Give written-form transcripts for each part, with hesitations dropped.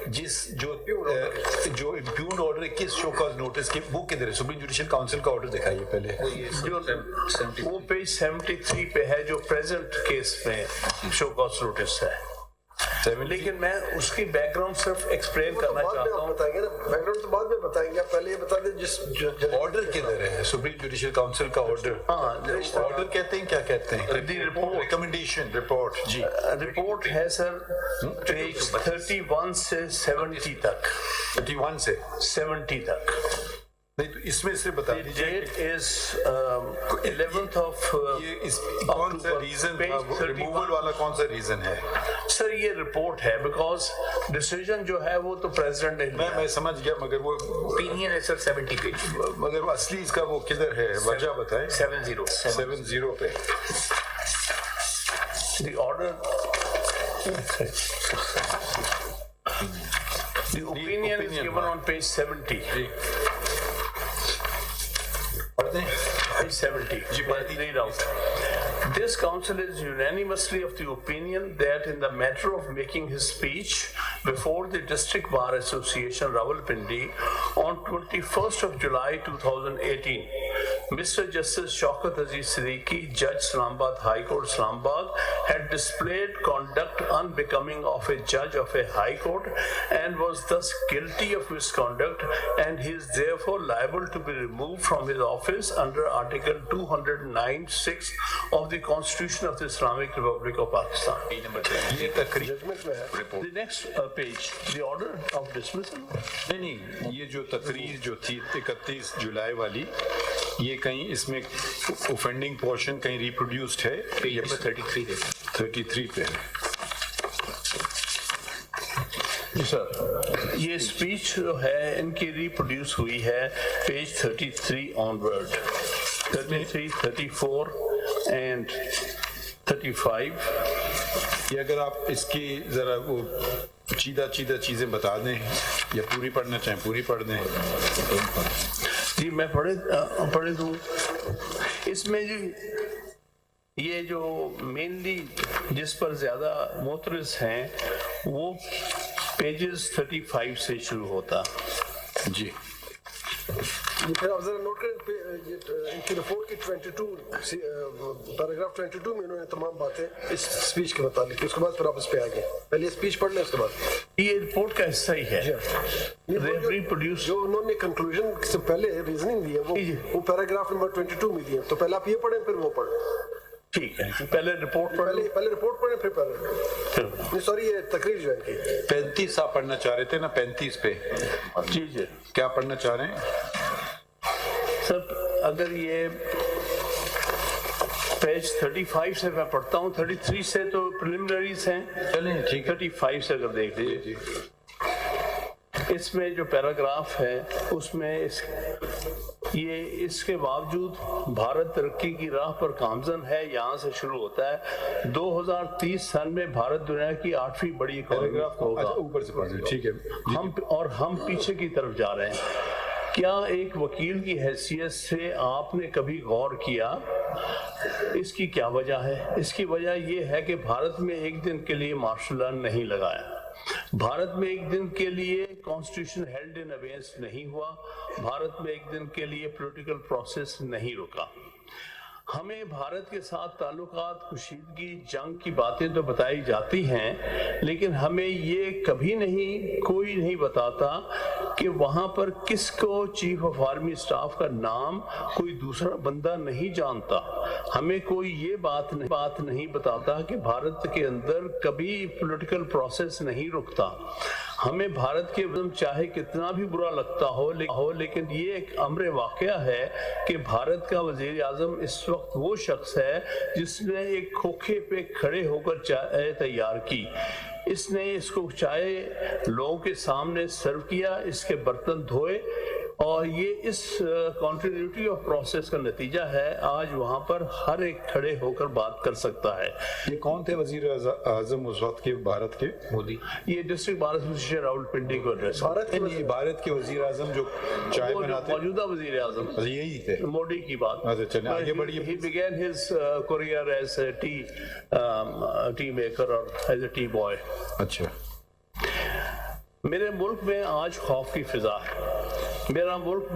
جو امپیونڈ order 21 show cause notice کے وہ کدھر ہے؟ سپریم جوڈیشل کاؤنسل کا آرڈر دکھائیے پہلے. وہ پیج 73 پہ ہے جو پریزنٹ کیس میں شو کاز نوٹس ہے. لیکن میں اس کی بیک گراؤنڈ صرف ایکسپلین کرنا چاہتا ہوں. بتائیں گے نا بیک گراؤنڈ تو بعد میں بتائیں گے, پہلے یہ بتا دیں جس آرڈر کدھر ہے سپریم جوڈیشل کاؤنسل کا آرڈر. آرڈر کہتے ہیں, کیا کہتے ہیں؟ Recommendation report. جی رپورٹ ہے سر پیج 31 سے 70 تک. 31 سے 70 تک. نہیں تو اس میں سے بتا دیجیے ڈیٹ از 11th آف کون سا ریزن, ریموول والا کون سا ریزن ہے سر؟ یہ رپورٹ ہے بیکاز ڈیسیژن جو ہے وہ تو پریزیڈنٹ نے میں سمجھ گیا, مگر وہ اوپینین ہے سر 70 پیج, مگر وہ اصلی اس کا وہ کدھر ہے وجہ بتائیں. 70 پہ the order, the opinion is given on page 70. Page 70. Read out. This council is unanimously of the opinion that in the matter of making his speech before the District Bar Association Rawalpindi on 21st of July 2018, Mr. Justice Shaukat Aziz Siddiqui, Judge Islamabad High Court, Islamabad, had displayed conduct unbecoming of a judge of a high court and was thus guilty of misconduct, and he is therefore liable to be removed from his office under Article 209(6) of the Constitution of the Islamic Republic of Pakistan. The next page, the order of dismissal. نہیں, یہ جو تقریر جو تھی 31 جولائی والی, یہ کہیں اس میں اوفینڈنگ پورشن کہیں ریپروڈیوسڈ ہے؟ پیج نمبر 33 پہ. جی سر, یہ اسپیچ جو ہے ان کی ریپروڈیوس ہوئی ہے پیج 33 آنورڈ, 33, 34 اینڈ 35. یہ اگر آپ اس کی ذرا وہ چیدہ چیزیں بتا دیں, یا پوری پڑھنا چاہیں پوری پڑھ دیں. جی میں پڑھ دوں. اس میں جو یہ جو مینلی جس پر زیادہ معترض ہیں وہ پیجز 35 سے شروع ہوتا. جی پھر آپ ذرا نوٹ کریں ان کی رپورٹ کی 22 پیراگراف 22 میں انہوں نے تمام باتیں اس اسپیچ کے متعلق, اس کے بعد پھر آپ اس پہ آگے پہلے اسپیچ پڑھ لیں, اس کے بعد یہ رپورٹ کا حصہ ہی ہے. جو انہوں نے کنکلوژن سے پہلے ریزننگ دی ہے وہ پیراگراف نمبر 22 میں دی ہے, تو پہلے آپ یہ پڑھیں پھر وہ پڑھیں. ٹھیک ہے, پہلے رپورٹ پہلے رپورٹ پڑھیں پھر پیراگراف. سوری یہ تقریر جو ہے 35 آپ پڑھنا چاہ رہے تھے نا, 35 پہ. جی جی, کیا پڑھنا چاہ رہے ہیں سر؟ اگر یہ پیج 35 سے میں پڑھتا ہوں, 33 سے تو پریلیمنریز ہیں, چلیں ٹھیک ہے. 35 سے اگر دیکھ لیجیے, اس میں جو پیراگراف ہے اس میں یہ اس کے باوجود بھارت ترقی کی راہ پر گامزن ہے, یہاں سے شروع ہوتا ہے. 2030 سن میں بھارت دنیا کی 8ویں بڑی اکانومی ہوگا. اوپر سے پڑھ لیں, ٹھیک ہے. ہم پیچھے کی طرف جا رہے ہیں. کیا ایک وکیل کی حیثیت سے آپ نے کبھی غور کیا اس کی کیا وجہ ہے؟ اس کی وجہ یہ ہے کہ بھارت میں ایک دن کے لیے مارشل لا نہیں لگایا, بھارت میں ایک دن کے لیے کانسٹیٹیوشن ہیلڈ ان ابینس نہیں ہوا, بھارت میں ایک دن کے لیے پولیٹیکل پروسیس نہیں رکا. ہمیں بھارت کے ساتھ تعلقات, کشیدگی, جنگ کی باتیں تو بتائی جاتی ہیں, لیکن ہمیں یہ کبھی کوئی نہیں بتاتا کہ وہاں پر کس کو چیف آف آرمی اسٹاف کا نام کوئی دوسرا بندہ نہیں جانتا. ہمیں کوئی یہ بات نہیں بتاتا کہ بھارت کے اندر کبھی پولیٹیکل پروسیس نہیں رکتا. ہمیں بھارت کے وزم چاہے کتنا بھی برا لگتا ہو, لیکن یہ ایک امر واقعہ ہے کہ بھارت کا وزیر اعظم اس وقت وہ شخص ہے جس نے ایک کھوکھے پہ کھڑے ہو کر چائے تیار کی. اس نے اس کو چائے لوگوں کے سامنے سرو کیا, اس کے برتن دھوئے, اور یہ اس کنٹینیوٹی آف پروسیس کا نتیجہ ہے. آج وہاں پر ہر ایک کھڑے ہو کر بات کر سکتا ہے. یہ کون تھے وزیر اعظم اس وقت کے بھارت کے؟ مودی. یہ ڈسٹرکٹ بار ایسوسیشن راولپنڈی کو ایڈریس. بھارت کے وزیر اعظم جو چائے بناتے, موجودہ وزیر اعظم یہی تھے, مودی کی بات. آگے بڑھیے. He began his career as a tea maker or as a tea boy. اچھا. میرے ملک میں آج خوف کی فضا ہے، میرا ملک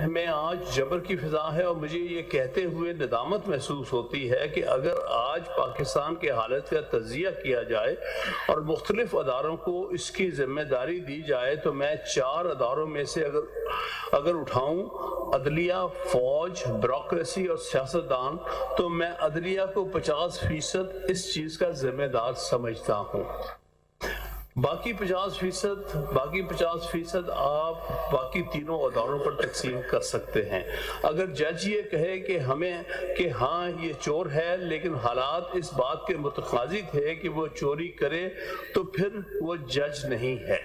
میں آج جبر کی فضا ہے، اور مجھے یہ کہتے ہوئے ندامت محسوس ہوتی ہے کہ اگر آج پاکستان کے حالت کا تجزیہ کیا جائے اور مختلف اداروں کو اس کی ذمہ داری دی جائے تو میں 4 اداروں میں سے اگر اٹھاؤں عدلیہ، فوج، بیوروکریسی اور سیاستدان، تو میں عدلیہ کو 50% اس چیز کا ذمہ دار سمجھتا ہوں۔ باقی 50% آپ باقی تینوں اداروں پر تقسیم کر سکتے ہیں۔ اگر جج یہ کہے کہ ہاں یہ چور ہے لیکن حالات اس بات کے متقاضی تھے کہ وہ چوری کرے، تو پھر وہ جج نہیں ہے۔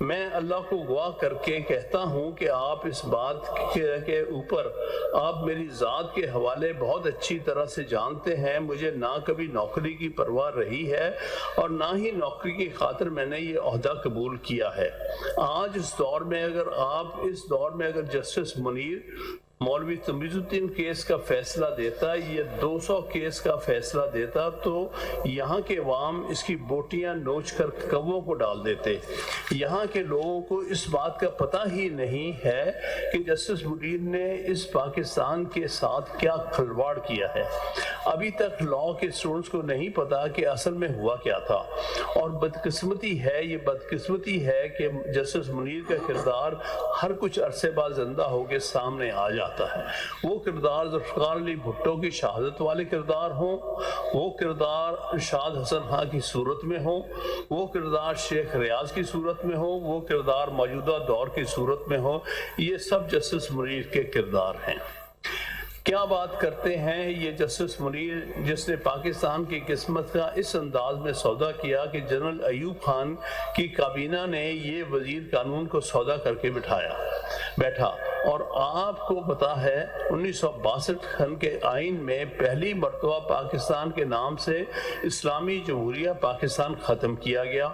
میں اللہ کو گواہ کر کے کہتا ہوں کہ آپ اس بات کے اوپر آپ میری ذات کے حوالے بہت اچھی طرح سے جانتے ہیں، مجھے نہ کبھی نوکری کی پرواہ رہی ہے اور نہ ہی نوکری کی خاطر میں نے یہ عہدہ قبول کیا ہے۔ آج اس دور میں اگر جسٹس منیر مولوی تمیز الدین کیس کا فیصلہ دیتا، یہ 200 کیس کا فیصلہ دیتا، تو یہاں کے عوام اس کی بوٹیاں نوچ کر کووں کو ڈال دیتے۔ یہاں کے لوگوں کو اس بات کا پتہ ہی نہیں ہے کہ جسٹس منیر نے اس پاکستان کے ساتھ کیا کھلواڑ کیا ہے۔ ابھی تک لاء کے اسٹوڈنٹس کو نہیں پتا کہ اصل میں ہوا کیا تھا، اور بدقسمتی ہے کہ جسٹس منیر کا کردار ہر کچھ عرصے بعد زندہ ہو کے سامنے آ جاتا ہے۔ وہ کردار ذوالفقار علی بھٹو کی شہادت والے کردار ہوں، وہ کردار ارشاد حسن خان کی صورت میں ہوں، وہ کردار شیخ ریاض کی صورت میں ہوں، وہ کردار موجودہ دور کی صورت میں ہوں، یہ سب جسٹس منیر کے کردار ہیں۔ کیا بات کرتے ہیں یہ جسٹس منیر، جس نے پاکستان کی قسمت کا اس انداز میں سودا کیا کہ جنرل ایوب خان کی کابینہ نے یہ وزیر قانون کو سودا کر کے بیٹھا، اور آپ کو پتا ہے 1962 کے آئین میں پہلی مرتبہ پاکستان کے نام سے اسلامی جمہوریہ پاکستان ختم کیا گیا،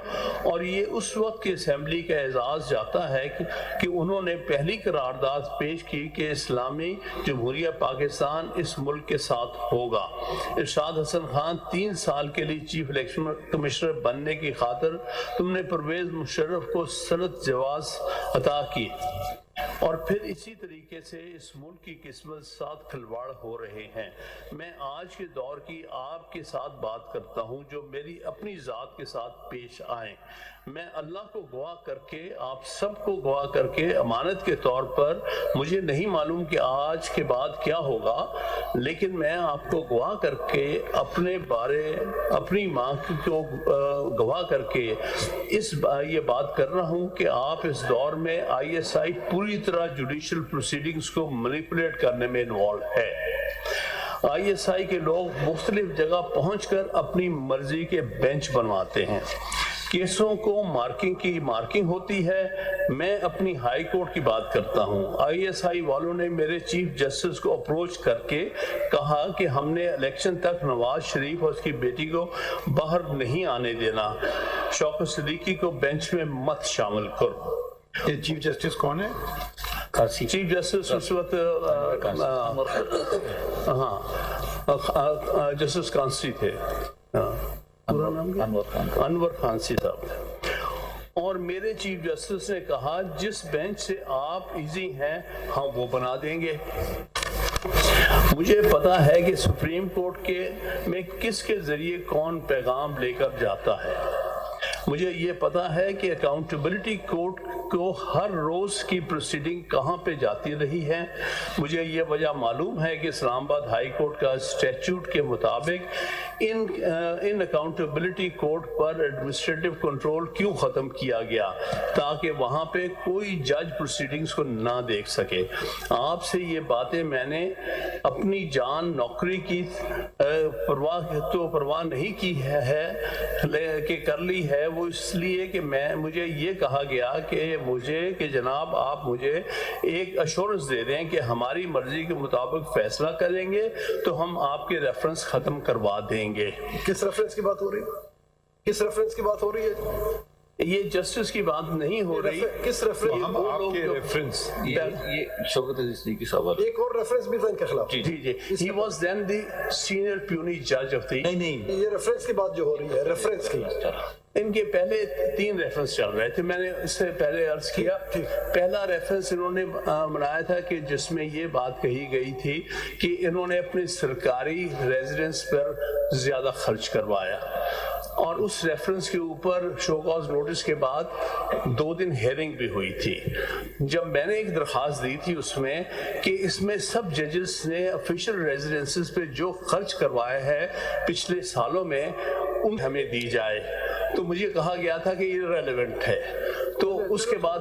اور یہ اس وقت کی اسمبلی کا اعزاز جاتا ہے کہ انہوں نے پہلی قرارداد پیش کی کہ اسلامی جمہوریہ پاکستان اس ملک کے ساتھ ہوگا۔ ارشاد حسن خان 3 سال کے لیے چیف الیکشن کمشنر بننے کی خاطر تم نے پرویز مشرف کو صنعت جواز عطا کی، اور پھر اسی طریقے سے اس ملک کی قسمت ساتھ کھلواڑ ہو رہے ہیں۔ میں آج کے دور کی آپ کے ساتھ بات کرتا ہوں جو میری اپنی ذات کے ساتھ پیش آئیں۔ میں اللہ کو گواہ کر کے، آپ سب کو گواہ کر کے امانت کے طور پر، مجھے نہیں معلوم کہ آج کے بعد کیا ہوگا، لیکن میں آپ کو گواہ کر کے اپنی ماں کو گواہ کر کے یہ بات کر رہا ہوں کہ آپ اس دور میں ISI پوری طرح جوڈیشل پروسیڈنگز کو مینیپولیٹ کرنے میں انوالو ہے۔ ISI کے لوگ مختلف جگہ پہنچ کر اپنی مرضی کے بینچ بنواتے ہیں، کیسوں کو مارکنگ ہوتی ہے۔ میں اپنی ہائی کورٹ کی بات کرتا ہوں۔ ISI والوں نے میرے چیف جسٹس کو اپروچ کر کے کہا کہ ہم نے الیکشن تک نواز شریف اور اس کی بیٹی کو باہر نہیں آنے دینا، شوکت صدیقی کو بینچ میں مت شامل کرو۔ یہ چیف جسٹس کون ہے؟ چیف جسٹس اس وقت جسٹس کانسی تھے، انور خانسی صاحب۔ اور میرے چیف جسٹس نے کہا جس بینچ سے آپ ایزی ہیں ہم وہ بنا دیں گے۔ مجھے پتا ہے کہ سپریم کورٹ میں کس کے ذریعے کون پیغام لے کر جاتا ہے۔ مجھے یہ پتا ہے کہ اکاؤنٹیبلٹی کورٹ کو ہر روز کی پروسیڈنگ کہاں پہ جاتی رہی ہے۔ مجھے یہ وجہ معلوم ہے کہ اسلام آباد ہائی کورٹ کا اسٹیچوٹ کے مطابق ان اکاؤنٹیبلٹی کورٹ پر ایڈمنسٹریٹو کنٹرول کیوں ختم کیا گیا، تاکہ وہاں پہ کوئی جج پروسیڈنگز کو نہ دیکھ سکے۔ آپ سے یہ باتیں میں نے اپنی جان نوکری کی پرواہ نہیں کی ہے کہ کر لی ہے، وہ اس لیے کہ مجھے یہ کہا گیا کہ جناب آپ مجھے ایک ایشورنس دے دیں کہ ہماری مرضی کے مطابق فیصلہ کریں گے تو ہم آپ کے ریفرنس ختم کروا دیں گے۔ کس ریفرنس کی بات ہو رہی ہے؟ یہ جسٹس کی بات نہیں ہو رہی. کس ریفرنس ہم وہ آپ لوگ کے جو- ریفرنس یہ شوکت عزیز صدیقی صاحب والا. ایک اور ریفرنس بھی تھا ان کے خلاف. جی جی he was then the senior puny judge of the. نہیں یہ ریفرنس کی بات جو ہو رہی ہے ریفرنس کی. ان کے پہلے 3 ریفرنس چل رہے تھے. میں نے اس سے پہلے عرض کیا پہلا ریفرنس انہوں نے بنایا تھا کہ جس میں یہ بات کہی گئی تھی کہ انہوں نے اپنے سرکاری ریزیڈنس پر زیادہ خرچ کروایا، اور اس ریفرنس کے اوپر شو کاز نوٹس کے بعد 2 دن ہیئرنگ بھی ہوئی تھی. جب میں نے ایک درخواست دی تھی اس میں کہ اس میں سب ججز نے آفیشیل ریزیڈنسز پہ جو خرچ کروایا ہے پچھلے سالوں میں ان ہمیں دی جائے، تو مجھے کہا گیا تھا کہ یہ ریلیونٹ ہے. تو اس کے بعد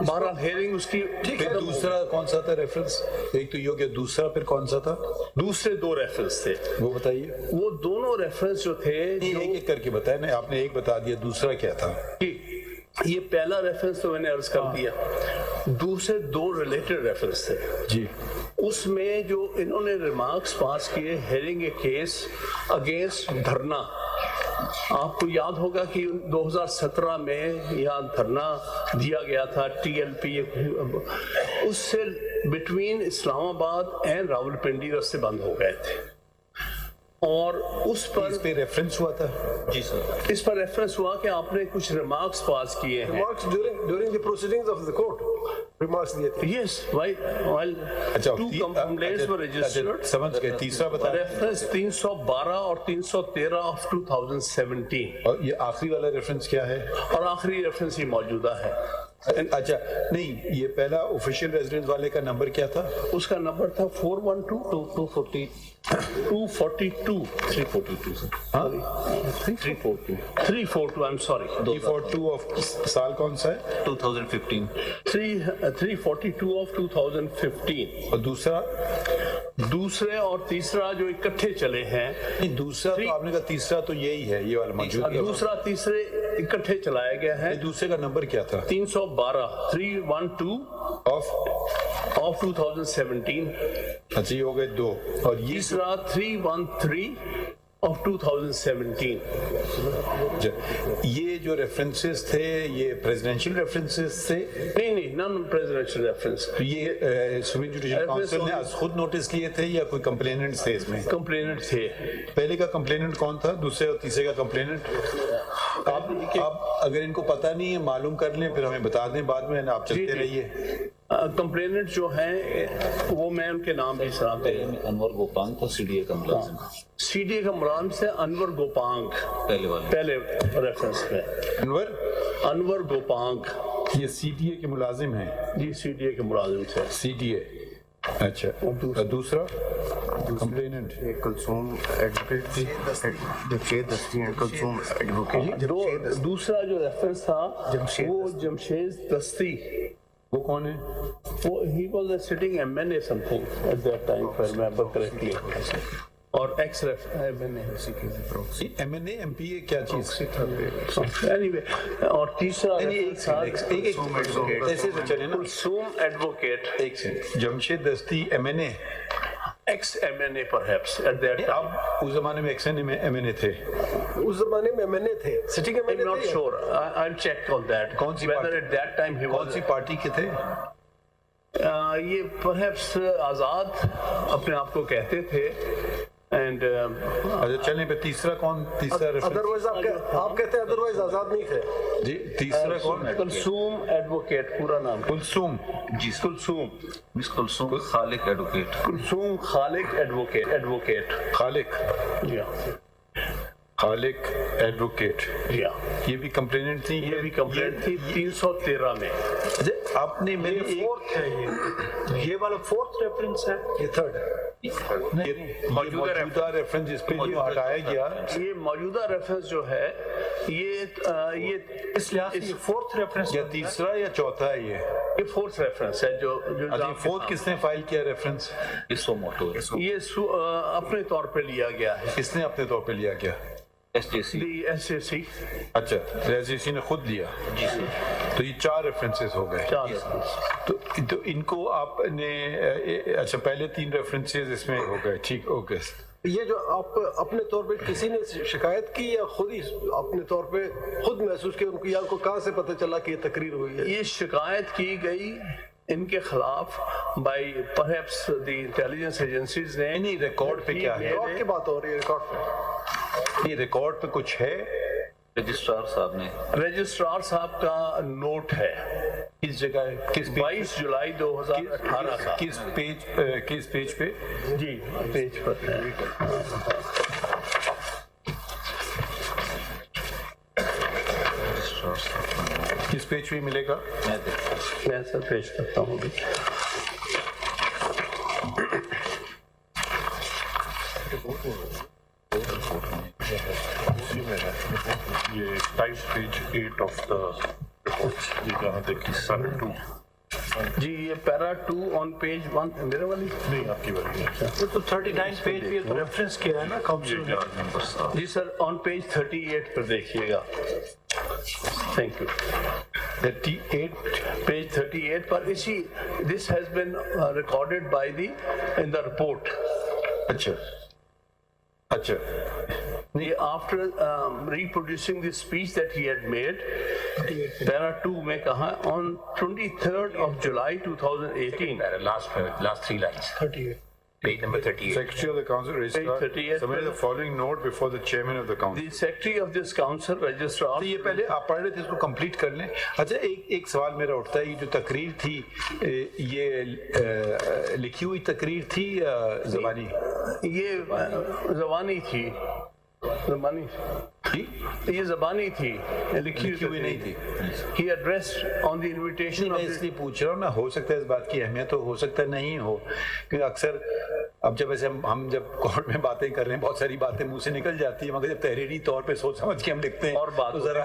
بہرحال ہیئرنگ اس کی پھر دوسرا کون سا تھا ریفرنس؟ ایک تو یہ کہ دوسرا پھر کون سا تھا؟ دوسرے 2 ریفرنس تھے. وہ بتائیے. وہ دونوں ریفرنس جو تھے ایک ایک کر کے بتائیں نا. آپ نے ایک بتا دیا، دوسرا کیا تھا؟ یہ پہلا ریفرنس تو میں نے عرض کر دیا. دوسرے 2 ریلیٹڈ ریفرنس تھے. جی اس میں جو انہوں نے ریمارکس پاس کیے ہیئرنگ اے کیس اگینسٹ دھرنا. آپ کو یاد ہوگا کہ 2017 میں یہاں دھرنا دیا گیا تھا TLP. اس سے بٹوین اسلام آباد اینڈ راولپنڈی راستے بند ہو گئے تھے، اور اس پر اس پہ ریفرنس ہوا تھا. جی سر. اس پر ریفرنس ہوا کہ آپ نے کچھ ریمارکس پاس کیے ہیں. Remarks during the proceedings of the court remarks دیے تھے. Yes, while اچھا 2 complaints were registered. سمجھ گئے. تیسرا بتا. ریفرنس 312 اور 313 آف 2017. اور یہ آخری والا ریفرنس کیا ہے؟ اور آخری ریفرنس یہ موجودہ ہے. اچھا نہیں، یہ پہلا آفیشیل ریزیڈنس والے کا نمبر کیا تھا؟ اس کا نمبر تھا 412 242 342 سر. 342 I'm sorry. 342 آف سال کون سا ہے؟ 2015. 342 آف 2015. اور دوسرے اور تیسرا جو اکٹھے چلے ہیں. نہیں، دوسرا تو آپ نے کہا. تیسرا تو یہی ہے، یہ والا موجود ہے. دوسرا تیسرے اکٹھے چلایا گیا ہے. دوسرے کا نمبر کیا تھا؟ 312 آف 2017. اچھا یہ ہو گئے 2. اور یہ تیسرا 313 آف 2017. یہ جو ریفرنسز تھے یہ پریزیڈنشیل ریفرنسز تھے؟ نہیں نان پریزیڈنشیل ریفرنس. یہ سپریم جوڈیشل کونسل نے خود نوٹس لیے تھے یا کوئی کمپلیننٹس تھے اس میں؟ کمپلیننٹ تھے. پہلے کا کمپلیننٹ کون تھا؟ دوسرے اور تیسرے کا کمپلیننٹ؟ آپ اگر ان کو پتہ نہیں ہے معلوم کر لیں، پھر ہمیں بتا دیں بعد میں. آپ چلتے رہیے. کمپلیننٹ جو ہیں وہ میں ان کے نام بھی سناتے ہیں. انور گوپانگ تھا CDA کا ملازم. CDA کا ملازم سے انور گوپانگ پہلے والے. پہلے ریفرنس میں. انور گوپانگ یہ CDA کے ملازم ہیں؟ جی CDA کے ملازم تھے. CDA. اچھا. دوسرا کمپلیننٹ کلثوم ایڈوکیٹ جمشید دستی اینڈ کلثوم ایڈوکیٹ. دوسرا جو ریفرنس تھا وہ جمشید دستی. وہ کون ہے؟ وہ he was a sitting MNA something at that time if I remember correctly. اور ایکس MNA. MNA MPA کیا چیز؟ Anyway, اور تیسرا ایسے تو چلے نا. کلثوم ایڈوکیٹ. ایک سیکنڈ. جمشید دستی MNA. X MNA perhaps at that time. آپ اس زمانے میں MNA تھے؟ اس زمانے میں MNA تھے. سٹنگ I'm MNA not تھے. sure. I'll check on that. کون سی Whether at that time he کون was. سی پارٹی کے تھے؟ یہ perhaps آزاد اپنے آپ کو کہتے تھے. اینڈ اچھا چلیں پہ تیسرا کون؟ تیسرا ادروائز آپ کہتے ہیں ادروائز آزاد نہیں تھے. جی تیسرا کون؟ کلثوم ایڈوکیٹ. پورا نام کلثوم. جی کلثوم. مس کلثوم خالق ایڈوکیٹ. کلثوم خالق ایڈوکیٹ. خالق. جی خالق ایڈوکیٹ. جی یہ بھی کمپلیننٹ تھی؟ یہ بھی کمپلینٹ تھی 313 میں. اچھا آپ نے میری فورتھ ہے یہ والا 4th ریفرنس ہے. یہ تھرڈ ہے. موجودہ ریفرنس جس پہ جو ہٹایا گیا یہ موجودہ ریفرنس جو ہے یہ اس لحاظ سے یہ 4th ریفرنس یا تیسرا یا چوتھا ہے یہ 4th ریفرنس ہے جو فورتھ کس نے فائل کیا ریفرنس؟ سو موٹو یہ اپنے طور پہ لیا گیا ہے. کس نے اپنے طور پہ لیا گیا؟ SJC. SAC. اچھا ریزیسی نے خود لیا. جی سر. تو یہ 4 ریفرنسز ہو گئے. 4 تو ان کو آپ نے اچھا پہلے 3 ریفرنسز اس میں ہو گئے. ٹھیک اوکے. یہ جو آپ اپنے طور پہ کسی نے شکایت کی یا خود ہی اپنے طور پہ خود محسوس کیا، ان کو یا کو کہاں سے پتہ چلا کہ یہ تقریر ہوئی ہے؟ یہ شکایت کی گئی ان کے خلاف by perhaps the intelligence agencies نے. نہیں ریکارڈ پہ کیا ہے؟ ریکارڈ کی بات ہو رہی ہے، ریکارڈ پہ. یہ ریکارڈ پہ کچھ ہے؟ رجسٹرار صاحب نے رجسٹرار صاحب کا نوٹ ہے کس جگہ، کس 22 جولائی 2018 کا. کس پیج پہ؟ جی پیج پر ہے. کس پیج پہ ملے گا؟ میں سر پیش کرتا ہوں. یہ type page 8 of the report جہاں دیکھیے سر 2. جی یہ پیرا 2 آن پیج 1 میرے والی نہیں آپ کی والی ہے. یہ تو 39 پیج پہ تو ریفرنس کیا ہے نا کاؤنسل نے. جی سر آن پیج 38 پر دیکھیے گا. Thank you. 38 پیج 38 پر اسی this has been recorded by the in the report. اچھا اچھا. After reproducing the speech that he had made, para 2 میں کہا on 23rd of July 2018. last 3 lines. 38. Page number 38. Secretary of the Council Registrar 38 submitted the following note before the Chairman of the Council. The Secretary of this Council Registrar. تو یہ پہلے آپ پڑھ رہے تھے، اس کو کمپلیٹ کر لیں. اچھا ایک سوال میرا اٹھتا ہے، یہ جو تقریر تھی یہ لکھی ہوئی تقریر تھی یا زبانی؟ یہ زبانی تھی. زبانی یہ زبانی تھی، لکھی ہوئی نہیں تھی. He addressed on the invitation میں of اس لیے پوچھ رہا ہوں نا، ہو سکتا ہے اس بات کی اہمیت ہو سکتا ہے نہیں ہو، کیونکہ اکثر اب جب ایسے ہم جب کورٹ میں باتیں کر رہے ہیں بہت ساری باتیں منہ سے نکل جاتی ہیں، مگر جب تحریری طور پہ سوچ سمجھ کے ہم لکھتے ہیں اور بات تو ذرا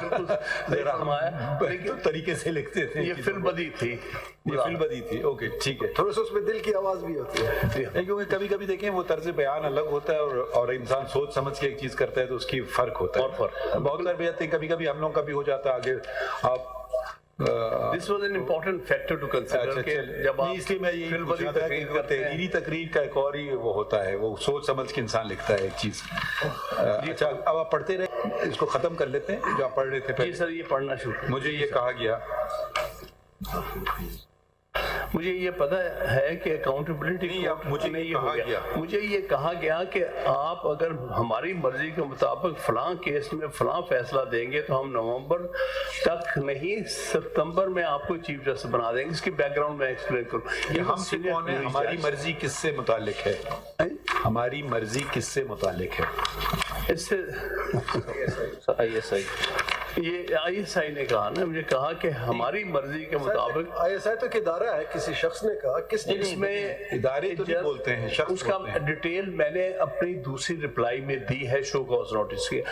لیکن طریقے سے لکھتے تھے. یہ فل بدی تھی. یہ فل بدی تھی. اوکے ٹھیک ہے. تھوڑا سا اس میں دل کی آواز بھی ہوتی ہے، کیونکہ کبھی کبھی دیکھیں وہ طرز بیان الگ ہوتا ہے اور انسان سوچ سمجھ کے ایک چیز کرتا ہے تو اس کی فرق ہوتا ہے. بہت سارے باتیں کبھی کبھی ہم لوگ کا بھی ہو جاتا ہے. آگے آپ This was an important factor to consider کہ جب آپ اس لیے میں یہ پوچھ رہا تھا کہ تحریری تقریر کا ایک اور ہی وہ ہوتا ہے، وہ سوچ سمجھ کے انسان لکھتا ہے ایک چیز. اچھا اب آپ پڑھتے رہے، اس کو ختم کر لیتے ہیں جو آپ پڑھ رہے تھے جی سر یہ پڑھنا شروع. مجھے یہ کہا گیا، مجھے یہ پتا ہے کہ اکاؤنٹیبلٹی مجھے یہ کہا گیا کہ آپ اگر ہماری مرضی کے مطابق فلاں کیس میں فلاں فیصلہ دیں گے تو ہم نومبر تک نہیں ستمبر میں آپ کو چیف جسٹس بنا دیں گے. اس کی بیک گراؤنڈ میں ایکسپلین کروں. یہ ہم سے کون ہے؟ ہماری مرضی کس سے متعلق ہے؟ ہماری مرضی کس سے متعلق ہے؟ اس سے ISI. یہ ISI نے کہا نا، مجھے کہا کہ ہماری مرضی کے مطابق. ISI تو ایک ادارہ ہے، کسی شخص نے کہا، کس نے؟ اس میں ادارے تو نہیں بولتے ہیں، شخص اس کا بولتے ہیں. ڈیٹیل میں نے اپنی دوسری رپلائی میں دی ہے شو کاز نوٹس کے.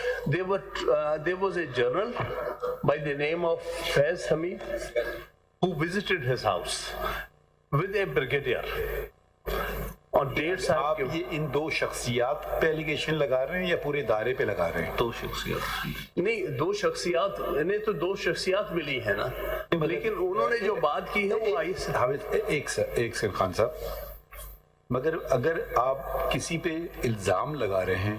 There was a journal by the name of Faiz Hamid who visited his house with a brigadier. اور ڈیٹ صاحب آپ یہ ان دو شخصیات پہ ایلیگیشن لگا رہے ہیں یا پورے ادارے پہ لگا رہے ہیں؟ 2 شخصیات. نہیں، 2 شخصیات انہیں تو 2 شخصیات ملی ہے نا، لیکن انہوں نے جو بات کی ہے وہ ایک سر خان صاحب، مگر اگر آپ کسی پہ الزام لگا رہے ہیں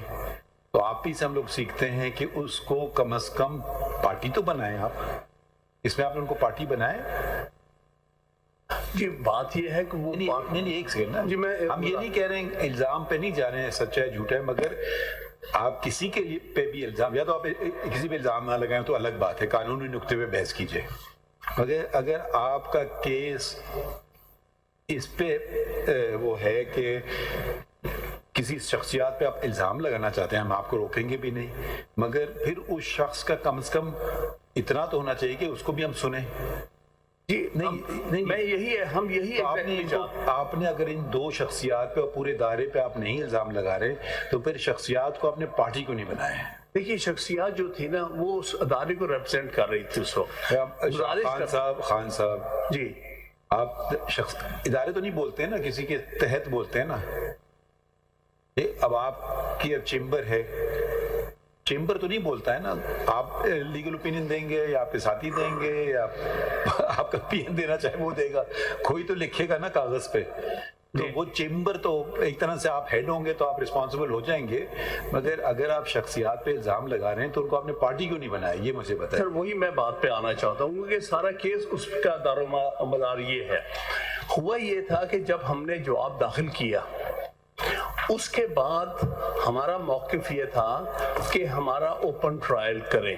تو آپ ہی سے ہم لوگ سیکھتے ہیں کہ اس کو کم از کم پارٹی تو بنائیں. آپ اس میں آپ نے ان کو پارٹی بنائے. جی بات یہ ہے کہ وہ نہیں ایک سیکنڈ نا جی، میں ہم یہ نہیں کہہ رہے ہیں الزام پہ نہیں جا رہے ہیں سچا ہے جھوٹا ہے، مگر آپ کسی کے پہ بھی الزام، یا تو آپ کسی پہ الزام نہ لگائیں تو الگ بات ہے، قانونی نقطے پہ بحث کیجئے. مگر اگر آپ کا کیس اس پہ وہ ہے کہ کسی شخصیات پہ آپ الزام لگانا چاہتے ہیں، ہم آپ کو روکیں گے بھی نہیں، مگر پھر اس شخص کا کم از کم اتنا تو ہونا چاہیے کہ اس کو بھی ہم سنیں. جی نہیں، میں یہی ہے، ہم یہی آپ نے اگر ان 2 شخصیات پہ اور پورے ادارے پہ آپ نہیں الزام لگا رہے تو پھر شخصیات کو اپنے پارٹی کو نہیں بنائے. دیکھیے شخصیات جو تھی نا وہ اس ادارے کو ریپرزینٹ کر رہی تھی اس وقت. خان صاحب جی آپ ادارے تو نہیں بولتے ہیں نا، کسی کے تحت بولتے ہیں نا. اب آپ کی چیمبر ہے، چیمبر تو نہیں بولتا ہے نا، آپ لیگل اوپینین دیں گے یا آپ کے ساتھی دیں گے یا آپ کا پی این دینا چاہے وہ دے گا، کوئی تو لکھے گا نا کاغذ پہ. تو وہ چیمبر تو ایک طرح سے آپ ہیڈ ہوں گے تو آپ رسپانسبل ہو جائیں گے، مگر اگر آپ شخصیات پہ الزام لگا رہے ہیں تو ان کو آپ نے پارٹی کیوں نہیں بنایا، یہ مجھے بتائیں۔ سر وہی میں بات پہ آنا چاہتا ہوں کیونکہ سارا کیس اس کا دار و مدار یہ ہے، ہوا یہ تھا کہ جب ہم نے جواب داخل کیا اس کے بعد ہمارا موقف یہ تھا کہ ہمارا اوپن ٹرائل کریں۔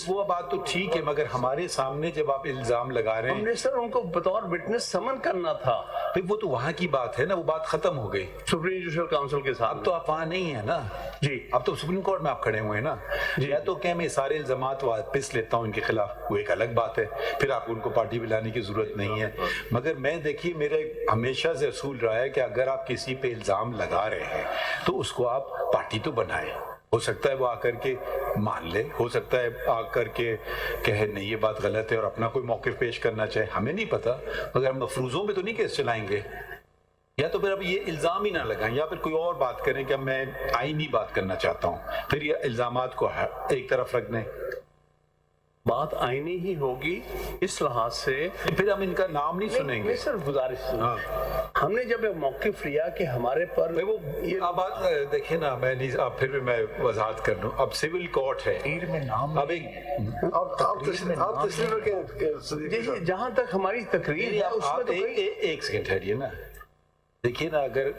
وہ بات تو ٹھیک ہے، مگر ہمارے سامنے جب آپ الزام لگا رہے ہم ہیں نے سر ان کو بطور وٹنس سمن کرنا تھا، پھر وہ تو وہاں کی بات ہے نا، وہ بات ختم ہو گئی، سپریم جوڈیشل کاؤنسل کے ساتھ۔ اب تو آپ وہاں نہیں ہیں نا جی اب تو سپریم کورٹ میں آپ کھڑے ہوئے ہیں نا، یا تو کہ میں سارے الزامات واپس لیتا ہوں ان کے خلاف، وہ ایک الگ بات ہے، پھر آپ ان کو پارٹی میں لانے کی ضرورت نہیں ہے۔ مگر میں دیکھیے میرے ہمیشہ سے اصول رہا ہے کہ اگر آپ کسی پہ الزام لگا رہے ہیں تو اس کو آپ پارٹی تو بنائیں، ہو سکتا ہے وہ آ کر کے مان لے، ہو سکتا ہے آ کر کے کہے نہیں یہ بات غلط ہے اور اپنا کوئی موقف پیش کرنا چاہے، ہمیں نہیں پتا، مگر ہم مفروضوں پہ تو نہیں کیس چلائیں گے، یا تو پھر اب یہ الزام ہی نہ لگائیں یا پھر کوئی اور بات کریں کہ اب میں آئینی بات کرنا چاہتا ہوں، پھر یہ الزامات کو ایک طرف رکھ دیں۔ بات آئینی ہی ہوگی اس لحاظ سے، پھر ہم ان کا نام نہیں سنیں گے۔ صرف گزارش ہم نے جب موقف لیا کہ ہمارے پر وہ اب بات دیکھیں نا، میں نہیں اب پھر بھی میں وضاحت کر لوں، اب سول کورٹ ہے، اب ایک آپ تشریف رکھیں جہاں تک ہماری تقریر ہے اس میں تو ایک سیکنڈ ٹھہریے نا، دیکھیے نا اگر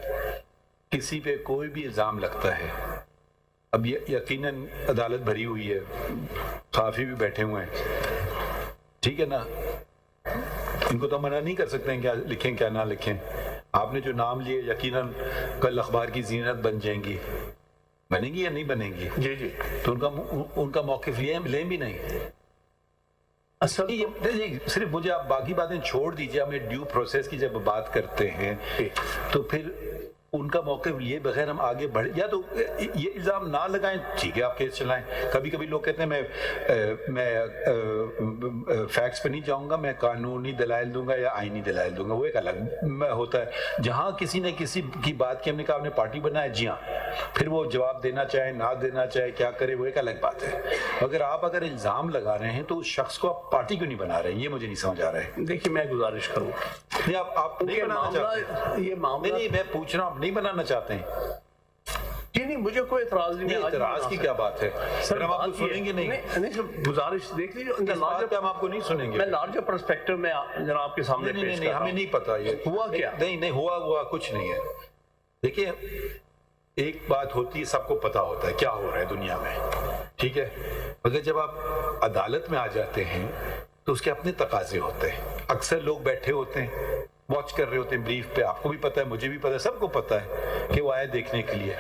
کسی پہ کوئی بھی الزام لگتا ہے، اب یقیناً عدالت بھری ہوئی ہے، صحافی بھی بیٹھے ہوئے ہیں، ٹھیک ہے نا، ان کو تو منع نہیں کر سکتے ہیں کیا لکھیں کیا نہ لکھیں، آپ نے جو نام لیے یقیناً کل اخبار کی زینت بن جائیں گی، بنیں گی یا نہیں بنیں گی؟ جی جی تو ان کا موقف لیں بھی نہیں۔ اصل صرف مجھے آپ باقی باتیں چھوڑ دیجیے، ہمیں ڈیو پروسیس کی جب بات کرتے ہیں تو پھر ان کا موقف لیے بغیر ہم آگے بڑھ، یا تو یہ الزام نہ لگائیں، ٹھیک ہے آپ کیس چلائیں۔ کبھی کبھی لوگ کہتے ہیں میں فیکٹس پہ نہیں جاؤں گا، میں قانونی دلائل دوں گا یا آئینی دلائل دوں گا، وہ ایک الگ ہوتا ہے۔ جہاں کسی نے کسی کی بات کی ہم نے کہا ہم نے پارٹی بنایا، جی ہاں، پھر وہ جواب دینا چاہے نہ دینا چاہے کیا کرے وہ ایک الگ بات ہے، مگر آپ اگر الزام لگا رہے ہیں تو اس شخص کو آپ پارٹی کیوں نہیں بنا رہے ہیں، یہ مجھے نہیں سمجھ آ رہا ہے۔ دیکھیے میں گزارش کروں، نہیں آپ نہیں بنانا چاہتے، یہ معاملہ نہیں میں پوچھ رہا ہوں، نہیں بنانا چاہتے ہیں؟ جی نہیں، مجھے کوئی اعتراض نہیں، اعتراض کی کیا بات ہے، سر ہم آپ کو سنیں گے نہیں، گزارش دیکھ لیجیے، ہم آپ کو نہیں سنیں گے، میں لارجر پرسپیکٹو میں جناب کے سامنے پیش نہیں ہمیں نہیں پتا یہ ہوا کیا، نہیں ہوا کچھ نہیں ہے۔ دیکھیے ایک بات ہوتی ہے، سب کو پتا ہوتا ہے کیا ہو رہا ہے دنیا میں، ٹھیک ہے، مگر جب آپ عدالت میں آ جاتے ہیں تو اس کے اپنے تقاضے ہوتے ہیں، اکثر لوگ بیٹھے ہوتے ہیں واچ کر رہے ہوتے ہیں بریف پہ، آپ کو بھی پتا ہے مجھے بھی پتا ہے سب کو پتا ہے کہ وہ آئے دیکھنے کے لیے،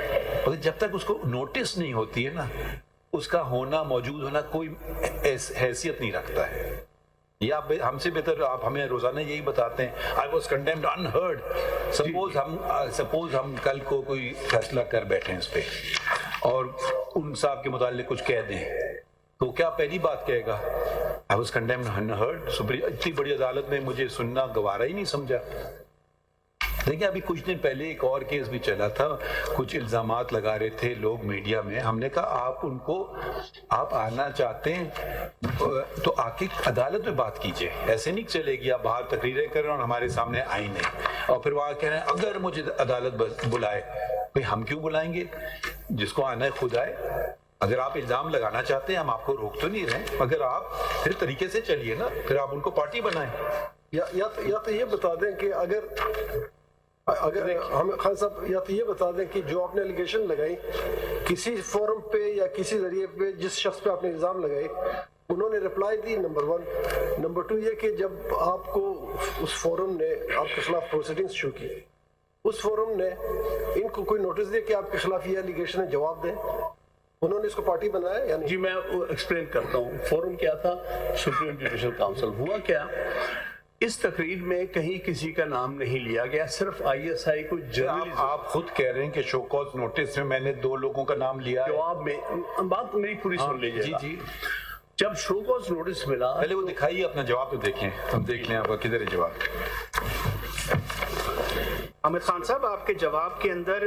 مگر جب تک اس کو نوٹس نہیں ہوتی ہے نا، اس کا ہونا موجود ہونا کوئی حیثیت نہیں رکھتا ہے۔ یہ آپ ہم سے بہتر آپ ہمیں روزانہ یہی بتاتے ہیں I was condemned unheard۔ Suppose ہم کل کو کوئی فیصلہ کر بیٹھے ہیں اس پہ اور ان صاحب کے متعلق کچھ کہہ دیں تو کیا پہلی بات کہے گا I was condemned unheard، اتنی بڑی عدالت میں مجھے سننا گوارا ہی نہیں سمجھا۔ دیکھیں ابھی کچھ دن پہلے ایک اور کیس بھی چلا تھا، کچھ الزامات لگا رہے تھے لوگ میڈیا میں، ہم نے کہا آپ ان کو آپ آنا چاہتے ہیں تو آ کے عدالت میں بات کیجئے، ایسے نہیں چلے گی آپ باہر تقریریں کر رہے ہیں اور ہمارے سامنے آئی نہیں، اور پھر وہاں کہہ رہے ہیں اگر مجھے عدالت بلائے، بھئی ہم کیوں بلائیں گے، جس کو آنا ہے خود آئے۔ اگر آپ الزام لگانا چاہتے ہیں ہم آپ کو روک تو نہیں رہے، مگر آپ پھر طریقے سے چلیے نا، پھر آپ ان کو پارٹی بنائیں۔ یا تو یہ بتا دیں کہ اگر ہم خان صاحب یا تو یہ بتا دیں کہ جو آپ نے ایلیگیشن لگائی کسی فورم پہ یا کسی ذریعے پہ جس شخص پہ آپ نے الزام لگائی انہوں نے رپلائی دی، نمبر 1، نمبر 2 یہ کہ جب آپ کو اس فورم نے آپ کے خلاف پروسیڈنگز شروع کی، اس فورم نے ان کو کوئی نوٹس دیا کہ آپ کے خلاف یہ ایلیگیشن ہے، جواب دیں، انہوں نے اس کو پارٹی بنایا یا نہیں؟ جی میں ایکسپلین کرتا ہوں، فورم کیا تھا، سپریم جوڈیشل کاؤنسل۔ ہوا کیا، اس تقریر میں کہیں کسی کا نام نہیں لیا گیا، صرف ISI کو جرنلزم، آپ خود کہہ رہے ہیں کہ شو کاز نوٹس میں نے 2 لوگوں کا نام لیا ہے، جواب میں بات میری پوری سن لیجیے۔ جی جی جب شو کاز نوٹس ملا، پہلے وہ دکھائیے اپنا جواب تو دیکھیں، ہم دیکھ لیں آپ کا کدھر ہے جواب۔ عامر خان صاحب آپ کے جواب کے اندر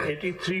83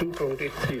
223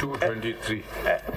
223